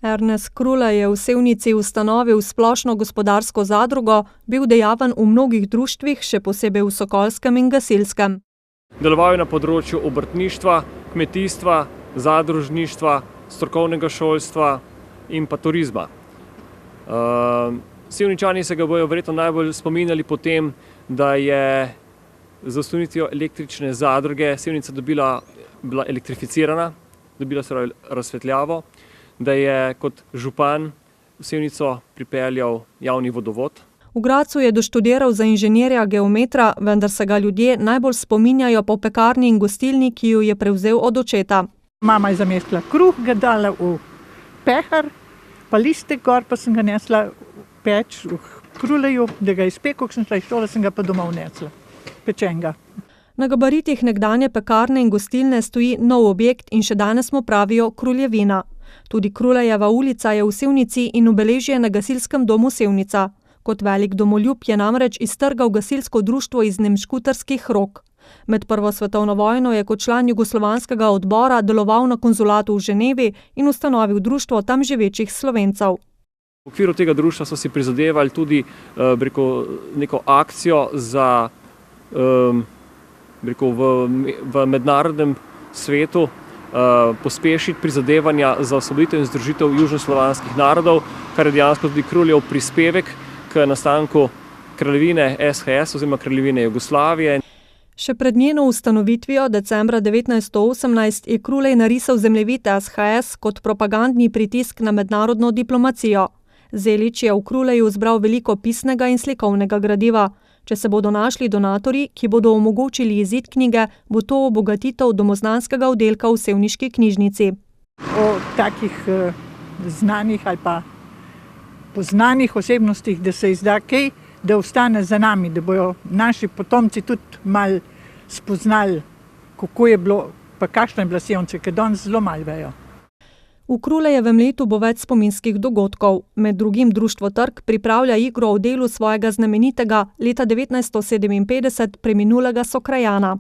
Ernest Krulej je v Sevnici ustanovil splošno gospodarsko zadrugo, bil dejaven v mnogih društvih, še posebej v sokolskem in gasilskem. Deloval je na področju obrtništva, kmetijstva, zadružništva, strokovnega šolstva in pa turizma. Sevničani se ga bojo verjetno najbolj spominjali po tem, da je z ustanovitvijo električne zadruge Sevnica bila elektrificirana, dobila se razsvetljavo, da je kot župan v Sevnico pripeljal javni vodovod. V Gradcu je doštudiral za inženirja geometra, vendar se ga ljudje najbolj spominjajo po pekarni in gostilni, ki jo je prevzel od očeta. Mama je zamesila kruh, ga dala v pehar, pa listek gor, pa sem ga nesla v peč v Kruleju, da ga izpekel, ko sem šla iz šole, sem ga pa domov nesla, pečenega. Na gabaritih nekdanje pekarne in gostilne stoji nov objekt in še danes mu pravijo Kruljevina. Tudi Krulejeva ulica je v Sevnici in obeležje na gasilskem domu Sevnica. Kot velik domoljub je namreč iztrgal gasilsko društvo iz nemškutarskih rok. Med prvo svetovno vojno je kot član jugoslovanskega odbora deloval na konzulatu v Ženevi in ustanovil društvo tam živečih Slovencev. V okviru tega društva so si prizadevali tudi neko akcijo za v mednarodnem svetu pospešiti prizadevanja za osvoboditev in združitev južnoslovanskih narodov, kar je dejansko tudi Kruljev prispevek k nastanku kraljevine SHS oziroma kraljevine Jugoslavije. Še pred njeno ustanovitvijo decembra 1918 je Krulej narisal zemljevid SHS kot propagandni pritisk na mednarodno diplomacijo. Zelič je v Kruleju zbral veliko pisnega in slikovnega gradiva. Če se bodo našli donatorji, ki bodo omogočili izid knjige, bo to obogatitev domoznanskega oddelka v sevniški knjižnici. O takih znanih ali pa poznanih osebnostih, da se izda kaj, da ostane za nami, da bojo naši potomci tudi malo spoznali, kako je bilo, pa kakšno je bila Sevnica, ker danes zelo malo vejo. V Krulejevem letu bo več spominskih dogodkov. Med drugim društvo Trg pripravlja igro o delu svojega znamenitega leta 1957 preminulega sokrajana.